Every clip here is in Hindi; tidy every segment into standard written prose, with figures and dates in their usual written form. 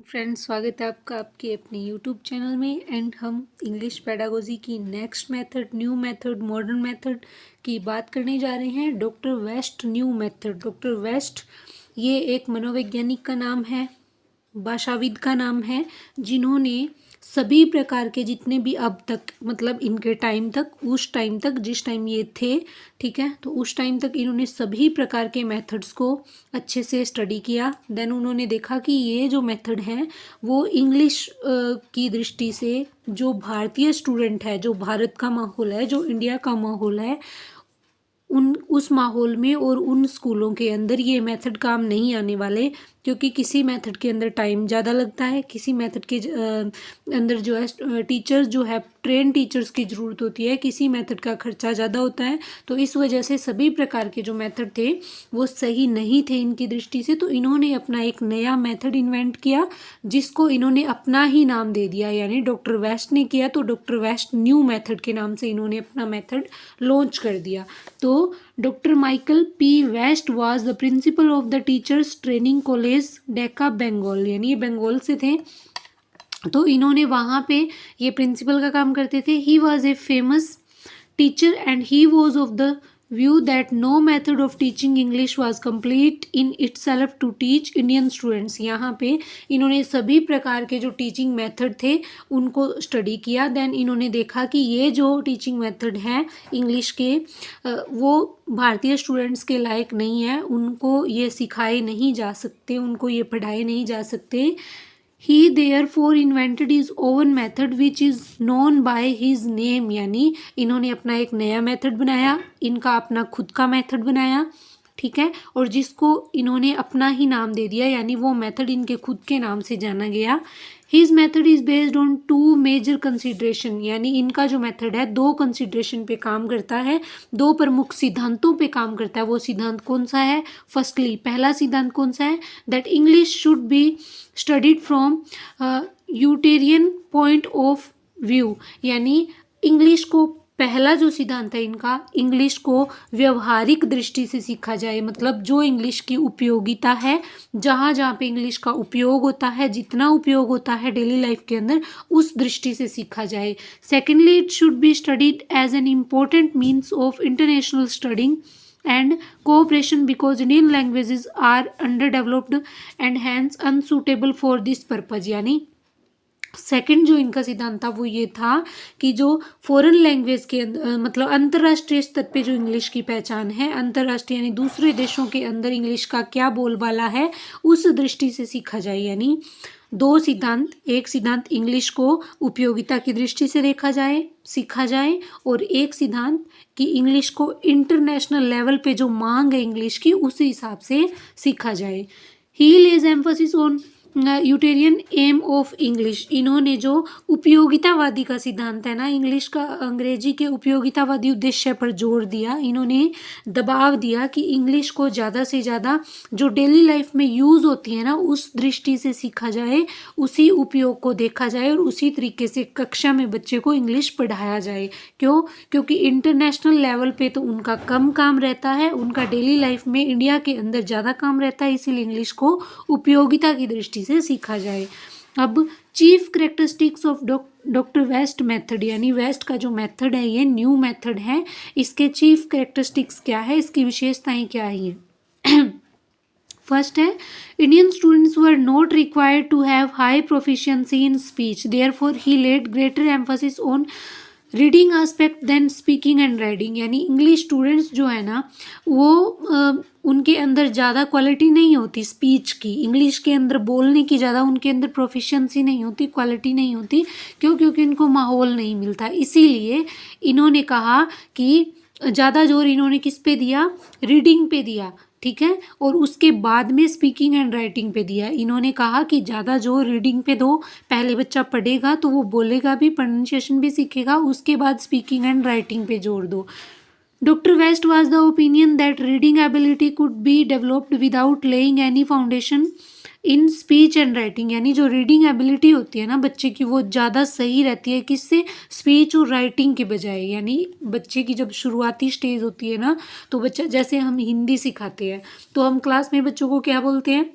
फ्रेंड्स, स्वागत है आपका आपके अपने यूट्यूब चैनल में। एंड हम इंग्लिश पेडागोजी की next method, new method, modern method की बात करने जा रहे हैं। Doctor West new method. Doctor West ये एक मनोवैज्ञानिक का नाम है, भाषाविद का नाम है, जिन्होंने सभी प्रकार के जितने भी अब तक मतलब इनके टाइम तक, उस टाइम तक जिस टाइम ये थे, ठीक है, तो उस टाइम तक इन्होंने सभी प्रकार के मेथड्स को अच्छे से स्टडी किया। देन उन्होंने देखा कि ये जो मेथड है वो इंग्लिश की दृष्टि से जो भारतीय स्टूडेंट है, जो भारत का माहौल है, जो इंडिया का माहौल है, उस माहौल में और उन स्कूलों के अंदर ये मेथड काम नहीं आने वाले, क्योंकि किसी मेथड के अंदर टाइम ज़्यादा लगता है, किसी मेथड के अंदर जो है टीचर्स जो है ट्रेन टीचर्स की ज़रूरत होती है, किसी मेथड का खर्चा ज़्यादा होता है। तो इस वजह से सभी प्रकार के जो मेथड थे वो सही नहीं थे इनकी दृष्टि से। तो इन्होंने अपना एक नया मेथड इन्वेंट किया, जिसको इन्होंने अपना ही नाम दे दिया, यानी डॉक्टर वेस्ट ने किया तो डॉक्टर वेस्ट न्यू मेथड के नाम से इन्होंने अपना मेथड लॉन्च कर दिया। तो doctor Michael P West was the principal of the teachers training college Dacca, Bengal, यानी ये बंगाल से थे। तो इन्होंने वहाँ पे ये प्रिंसिपल का काम करते थे। He was a famous teacher and he was of the view that no method of teaching English was complete in itself to teach Indian students. यहाँ पे इन्होंने सभी प्रकार के जो टीचिंग मेथड थे उनको स्टडी किया। देन इन्होंने देखा कि ये जो टीचिंग मेथड है इंग्लिश के, वो भारतीय स्टूडेंट्स के लायक नहीं है, उनको ये सिखाए नहीं जा सकते, उनको ये पढ़ाए नहीं जा सकते। He therefore invented his own method which is known by his name, यानी इन्होंने अपना एक नया मेथड बनाया, इनका अपना खुद का मेथड बनाया, ठीक है, और जिसको इन्होंने अपना ही नाम दे दिया, यानी वो मेथड इनके खुद के नाम से जाना गया। His method is based on two major consideration, यानी इनका जो मेथड है दो कंसिड्रेशन पे काम करता है, दो प्रमुख सिद्धांतों पे काम करता है। वो सिद्धांत कौन सा है? फर्स्टली, पहला सिद्धांत कौन सा है? That English should be studied from utilitarian point of view, यानी इंग्लिश को, पहला जो सिद्धांत है इनका, इंग्लिश को व्यवहारिक दृष्टि से सीखा जाए, मतलब जो इंग्लिश की उपयोगिता है, जहाँ जहाँ पे इंग्लिश का उपयोग होता है, जितना उपयोग होता है डेली लाइफ के अंदर, उस दृष्टि से सीखा जाए। Secondly, it should be studied as an important means of international studying and cooperation because Indian languages are underdeveloped and hence unsuitable for this purpose। यानी सेकंड जो इनका सिद्धांत था वो ये था कि जो फॉरेन लैंग्वेज के मतलब अंतर्राष्ट्रीय स्तर पे जो इंग्लिश की पहचान है, अंतर्राष्ट्रीय यानी दूसरे देशों के अंदर इंग्लिश का क्या बोलबाला है, उस दृष्टि से सीखा जाए। यानी दो सिद्धांत, एक सिद्धांत इंग्लिश को उपयोगिता की दृष्टि से देखा जाए, सीखा जाए, और एक सिद्धांत कि इंग्लिश को इंटरनेशनल लेवल पे जो मांग है इंग्लिश की, उस हिसाब से सीखा जाए। He lays emphasis on utilitarian aim of English, इन्होंने जो उपयोगितावादी का सिद्धांत है ना इंग्लिश का, अंग्रेजी के उपयोगितावादी उद्देश्य पर जोर दिया। इन्होंने दबाव दिया कि इंग्लिश को ज़्यादा से ज़्यादा जो डेली लाइफ में यूज़ होती है ना, उस दृष्टि से सीखा जाए, उसी उपयोग को देखा जाए और उसी तरीके से कक्षा में बच्चे को इंग्लिश पढ़ाया जाए। क्यों? क्योंकि इंटरनेशनल लेवल पे तो उनका कम काम रहता है, उनका डेली लाइफ में इंडिया के अंदर ज़्यादा काम रहता है, इसीलिए इंग्लिश को उपयोगिता की दृष्टि से सीखा जाए। अब chief characteristics of doctor West method, यानी वेस्ट का जो मेथड है ये न्यू मेथड है, इसके चीफ करेक्टरिस्टिक्स क्या है, इसकी विशेषताएं क्या है? फर्स्ट है, Indian students were not required to have high proficiency in speech, therefore he laid greater emphasis on reading aspect than speaking and writing. यानी इंग्लिश स्टूडेंट्स जो है ना वो उनके अंदर ज़्यादा क्वालिटी नहीं होती स्पीच की, इंग्लिश के अंदर बोलने की ज़्यादा उनके अंदर प्रोफिशिएंसी नहीं होती, क्वालिटी नहीं होती। क्यों? क्योंकि इनको माहौल नहीं मिलता। इसीलिए इन्होंने कहा कि ज़्यादा जोर इन्होंने किस पे दिया? रीडिंग पे दिया, ठीक है, और उसके बाद में स्पीकिंग एंड राइटिंग पे दिया। इन्होंने कहा कि ज़्यादा जो रीडिंग पे दो, पहले बच्चा पढ़ेगा तो वो बोलेगा भी, प्रोनाउंसिएशन भी सीखेगा, उसके बाद स्पीकिंग एंड राइटिंग पे जोर दो। Doctor West was the opinion that reading ability could be developed without laying any foundation in speech and writing, यानी जो रीडिंग एबिलिटी होती है ना बच्चे की वो ज़्यादा सही रहती है किससे? स्पीच और राइटिंग के बजाय। यानी बच्चे की जब शुरुआती स्टेज होती है ना, तो बच्चा, जैसे हम हिंदी सिखाते हैं तो हम क्लास में बच्चों को क्या बोलते हैं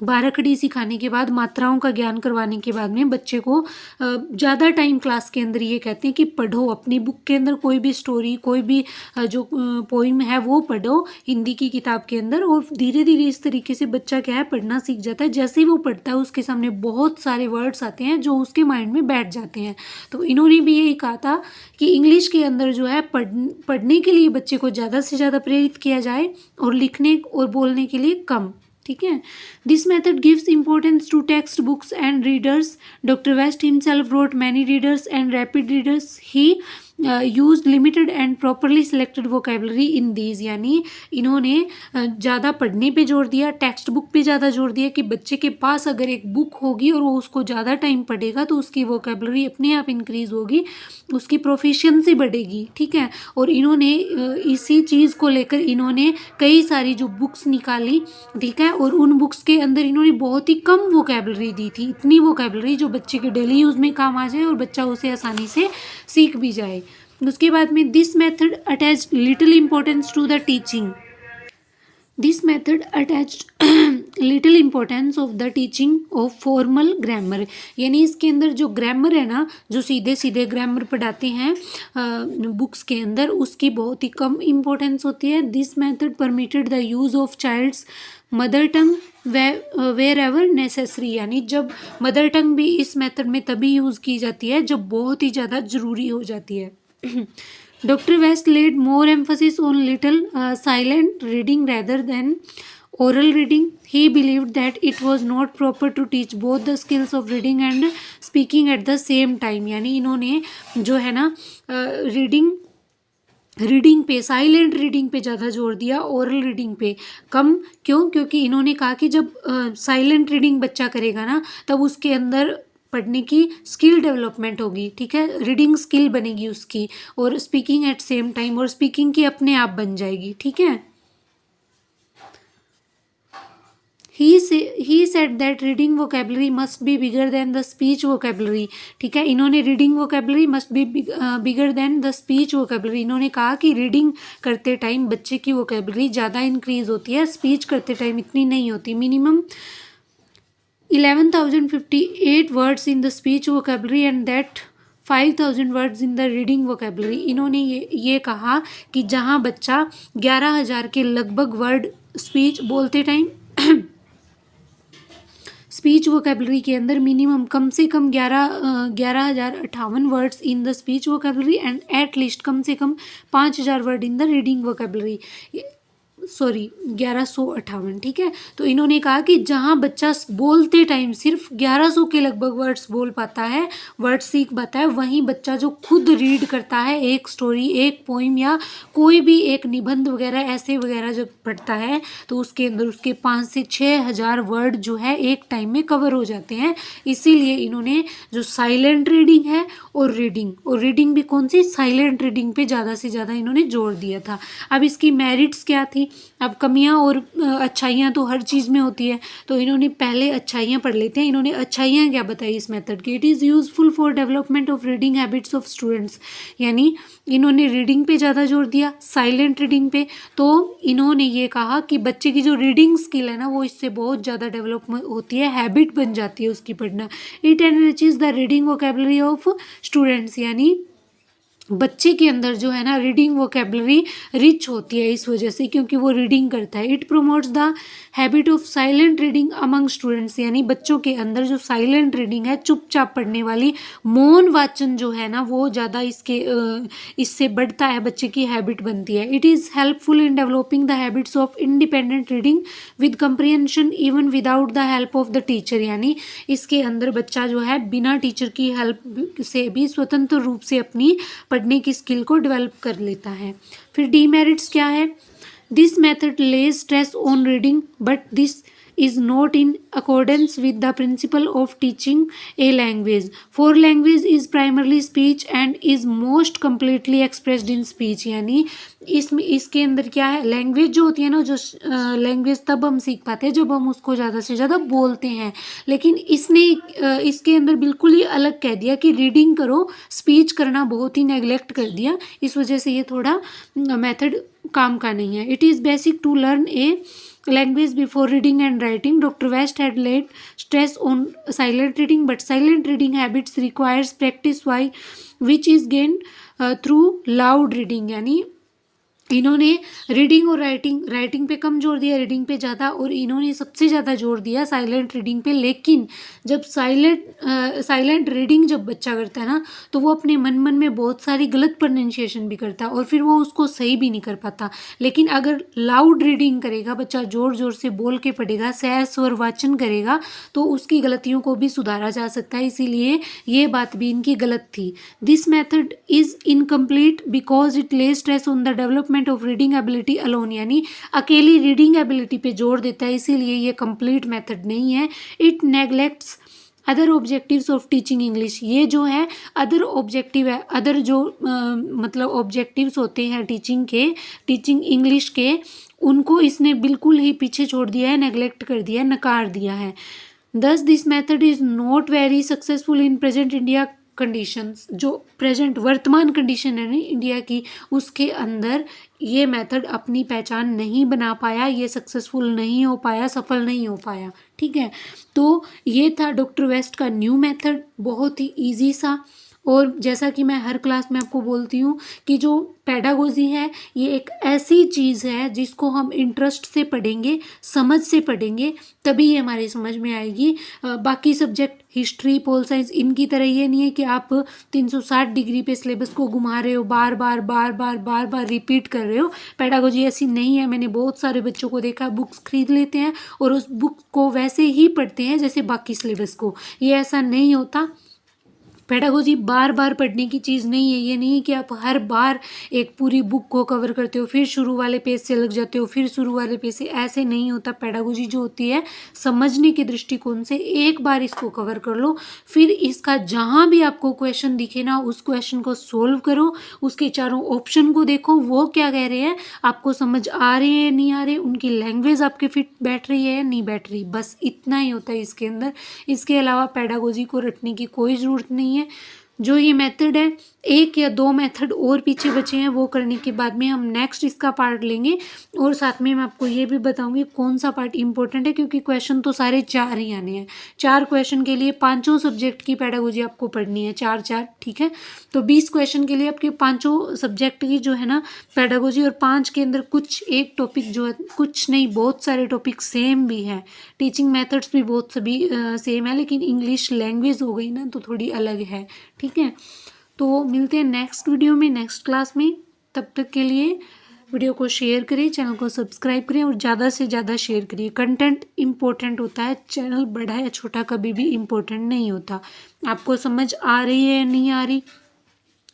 बारहकड़ी सिखाने के बाद, मात्राओं का ज्ञान करवाने के बाद में बच्चे को ज़्यादा टाइम क्लास के अंदर ये कहते हैं कि पढ़ो, अपनी बुक के अंदर कोई भी स्टोरी, कोई भी जो पोइम है वो पढ़ो हिंदी की किताब के अंदर, और धीरे धीरे इस तरीके से बच्चा क्या है पढ़ना सीख जाता है। जैसे ही वो पढ़ता है उसके सामने बहुत सारे वर्ड्स आते हैं जो उसके माइंड में बैठ जाते हैं। तो इन्होंने भी यही कहा था कि इंग्लिश के अंदर जो है पढ़ने के लिए बच्चे को ज़्यादा से ज़्यादा प्रेरित किया जाए और लिखने और बोलने के लिए कम। ठीक है। This method gives importance to text books and readers. Doctor West himself wrote many readers and rapid readers. He use limited and properly selected vocabulary in these, यानी इन्होंने ज़्यादा पढ़ने पे जोर दिया, टेक्स्ट बुक पे ज़्यादा जोर दिया कि बच्चे के पास अगर एक बुक होगी और वो उसको ज़्यादा टाइम पढ़ेगा तो उसकी वोकेबलरी अपने आप इंक्रीज़ होगी, उसकी प्रोफिशिएंसी बढ़ेगी। ठीक है। और इन्होंने इसी चीज़ को लेकर इन्होंने कई सारी जो बुक्स निकाली, ठीक है, और उन बुक्स के अंदर इन्होंने बहुत ही कम वोकेबलरी दी थी, इतनी वोकेबलरी जो बच्चे के डेली यूज़ में काम आ जाए और बच्चा उसे आसानी से सीख भी जाए। उसके बाद में this method attach little importance to the teaching. This method attached little importance of the teaching of formal grammar, यानी इसके अंदर जो ग्रामर है ना, जो सीधे सीधे ग्रामर पढ़ाते हैं बुक्स के अंदर, उसकी बहुत ही कम इम्पोर्टेंस होती है। This method permitted the use of child's mother tongue wherever necessary, यानी जब मदर टंग भी इस मेथड में तभी यूज़ की जाती है जब बहुत ही ज़्यादा ज़रूरी हो जाती है। Dr. West laid more emphasis on little silent reading rather than oral reading. He believed that it was not proper to teach both the skills of reading and speaking at the same time. यानी इन्होंने जो है ना रीडिंग पे, साइलेंट रीडिंग पे ज़्यादा जोर दिया, ओरल रीडिंग पे कम। क्यों? क्योंकि इन्होंने कहा कि जब साइलेंट रीडिंग बच्चा करेगा ना तब उसके अंदर पढ़ने की स्किल डेवलपमेंट होगी। ठीक है। रीडिंग स्किल बनेगी उसकी, और स्पीकिंग एट सेम टाइम, और स्पीकिंग की अपने आप बन जाएगी। ठीक है। he said that reading vocabulary must be bigger than the speech vocabulary. ठीक है। इन्होंने reading vocabulary must be bigger than the speech vocabulary, इन्होंने कहा कि रीडिंग करते टाइम बच्चे की vocabulary ज़्यादा इंक्रीज होती है, स्पीच करते टाइम इतनी नहीं होती। Minimum 11,058 words in the speech vocabulary and that 5,000 words in the reading vocabulary. इन्होंने ये कहा कि जहाँ बच्चा 11,000 के लगभग वर्ड स्पीच बोलते टाइम स्पीच वोकेबलरी के अंदर मिनिमम कम से कम 11,058 words in the speech vocabulary and at least कम से कम 5,000 word in the reading vocabulary, 1158। ठीक है। तो इन्होंने कहा कि जहाँ बच्चा बोलते टाइम सिर्फ 1100 के लगभग वर्ड्स बोल पाता है, वर्ड्स सीख पाता है, वहीं बच्चा जो खुद रीड करता है एक स्टोरी, एक पोइम या कोई भी एक निबंध वगैरह ऐसे वगैरह जब पढ़ता है तो उसके अंदर उसके 5 से 6,000 वर्ड जो है एक टाइम में कवर हो जाते हैं। इसीलिए इन्होंने जो साइलेंट रीडिंग है और रीडिंग भी कौन सी, साइलेंट रीडिंग पे ज़्यादा से ज़्यादा इन्होंने जोर दिया था। अब इसकी मेरिट्स क्या थी? अब कमियां और अच्छाइयां तो हर चीज़ में होती है, तो इन्होंने पहले अच्छाइयां पढ़ लेते हैं। इन्होंने अच्छाइयां क्या बताई इस मेथड की? It is useful for development of reading habits of students, यानी इन्होंने रीडिंग पे ज़्यादा जोर दिया, साइलेंट रीडिंग पे। तो इन्होंने ये कहा कि बच्चे की जो रीडिंग स्किल है ना वो इससे बहुत ज़्यादा डेवलप होती है, हैबिट बन जाती है उसकी पढ़ना। It enriches the reading vocabulary of students, यानी बच्चे के अंदर जो है ना रीडिंग वोकेबलरी रिच होती है इस वजह से, क्योंकि वो रीडिंग करता है। It promotes the habit of silent reading among students, यानी बच्चों के अंदर जो साइलेंट रीडिंग है, चुपचाप पढ़ने वाली, मौन वाचन जो है ना वो ज़्यादा इससे बढ़ता है, बच्चे की हैबिट बनती है। It is helpful in developing the habits of independent reading with comprehension even without the help of the teacher, यानी इसके अंदर बच्चा जो है बिना टीचर की हेल्प से भी स्वतंत्र रूप से अपनी पढ़ने की स्किल को डेवलप कर लेता है। फिर डीमेरिट्स क्या है? This method lays stress on reading but this is not in accordance with the principle of teaching a language, for language is primarily speech and is most completely expressed in speech, यानी इसमें इसके अंदर क्या है, लैंग्वेज जो होती है ना, जो लैंग्वेज तब हम सीख पाते हैं जब हम उसको ज़्यादा से ज़्यादा बोलते हैं। लेकिन इसने इसके अंदर बिल्कुल ही अलग कह दिया कि रीडिंग करो, स्पीच करना बहुत ही नेगलेक्ट कर दिया। इस वजह से ये थोड़ा मेथड काम का नहीं है। It is basic to learn a language before reading and writing. Dr. West had laid stress on silent reading, but silent reading habits requires practice, which is gained through loud reading. यानी इन्होंने रीडिंग और राइटिंग पे कम जोर दिया, रीडिंग पे ज़्यादा, और इन्होंने सबसे ज़्यादा जोर दिया साइलेंट रीडिंग पे। लेकिन जब साइलेंट रीडिंग जब बच्चा करता है ना, तो वो अपने मन में बहुत सारी गलत प्रोनाउंसिएशन भी करता है और फिर वो उसको सही भी नहीं कर पाता। लेकिन अगर लाउड रीडिंग करेगा बच्चा, ज़ोर ज़ोर से बोल के पढ़ेगा, सहज स्वर वाचन करेगा, तो उसकी गलतियों को भी सुधारा जा सकता है। इसीलिए ये बात भी इनकी गलत थी। This method is incomplete because it lays stress on the development of reading ability alone, यानी अकेली रीडिंग एबिलिटी पे जोर देता है, इसीलिए ये कंप्लीट मेथड नहीं है। It neglects other objectives of teaching English. ये जो है अदर ऑब्जेक्टिव है, अदर जो मतलब ऑब्जेक्टिव्स होते हैं टीचिंग इंग्लिश के, उनको इसने बिल्कुल ही पीछे छोड़ दिया है, नेग्लेक्ट कर दिया है, नकार दिया है। दस this method is not very successful in present India conditions. जो प्रेजेंट वर्तमान कंडीशन है ना इंडिया की, उसके अंदर ये मेथड अपनी पहचान नहीं बना पाया, ये सक्सेसफुल नहीं हो पाया, सफल नहीं हो पाया। ठीक है, तो ये था डॉक्टर वेस्ट का न्यू मेथड, बहुत ही इजी सा। और जैसा कि मैं हर क्लास में आपको बोलती हूँ कि जो पेडागोजी है ये एक ऐसी चीज़ है जिसको हम इंटरेस्ट से पढ़ेंगे, समझ से पढ़ेंगे, तभी ये हमारी समझ में आएगी। बाकी सब्जेक्ट हिस्ट्री, पोल साइंस, इनकी तरह ये नहीं है कि आप 360 डिग्री पे सिलेबस को घुमा रहे हो, बार बार रिपीट कर रहे हो। पेडागोजी ऐसी नहीं है। मैंने बहुत सारे बच्चों को देखा, बुक्स खरीद लेते हैं और उस बुक को वैसे ही पढ़ते हैं जैसे बाकी सिलेबस को। ये ऐसा नहीं होता। पेडागोजी बार बार पढ़ने की चीज़ नहीं है। ये नहीं कि आप हर बार एक पूरी बुक को कवर करते हो, फिर शुरू वाले पेज से लग जाते हो, फिर शुरू वाले पेज से, ऐसे नहीं होता। पेडागोजी जो होती है समझने के दृष्टिकोण से, एक बार इसको कवर कर लो, फिर इसका जहाँ भी आपको क्वेश्चन दिखे ना, उस क्वेश्चन को सोल्व करो, उसके चारों ऑप्शन को देखो, वो क्या कह रहे हैं, आपको समझ आ रहे हैं नहीं आ रहे, उनकी लैंग्वेज आपके फिट बैठ रही है नहीं बैठ रही, बस इतना ही होता है इसके अंदर। इसके अलावा पेडागोजी को रटने की कोई ज़रूरत नहीं है। जो ये मेथड है, एक या दो मेथड और पीछे बचे हैं, वो करने के बाद में हम नेक्स्ट इसका पार्ट लेंगे। और साथ में मैं आपको ये भी बताऊंगी कौन सा पार्ट इंपॉर्टेंट है, क्योंकि क्वेश्चन तो सारे 4 ही आने हैं। 4 क्वेश्चन के लिए 5 सब्जेक्ट की पेडागोजी आपको पढ़नी है, 4 ठीक है। तो 20 क्वेश्चन के लिए आपके 5 सब्जेक्ट की जो है ना पेडागोजी, और 5 के अंदर कुछ एक टॉपिक जो है, कुछ नहीं बहुत सारे टॉपिक सेम भी है, टीचिंग मेथड्स भी बहुत सभी सेम है, लेकिन इंग्लिश लैंग्वेज हो गई ना तो थोड़ी अलग है। ठीक है, तो मिलते हैं नेक्स्ट वीडियो में, नेक्स्ट क्लास में। तब तक के लिए वीडियो को शेयर करिए, चैनल को सब्सक्राइब करिए और ज़्यादा से ज़्यादा शेयर करिए। कंटेंट इम्पोर्टेंट होता है, चैनल बड़ा या छोटा कभी भी इम्पोर्टेंट नहीं होता। आपको समझ आ रही है या नहीं आ रही,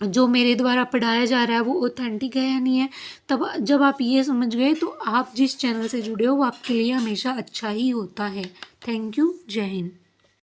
जो मेरे द्वारा पढ़ाया जा रहा है वो ऑथेंटिक है या नहीं है, तब जब आप ये समझ गए तो आप जिस चैनल से जुड़े हो वो आपके लिए हमेशा अच्छा ही होता है। थैंक यू, जय हिंद।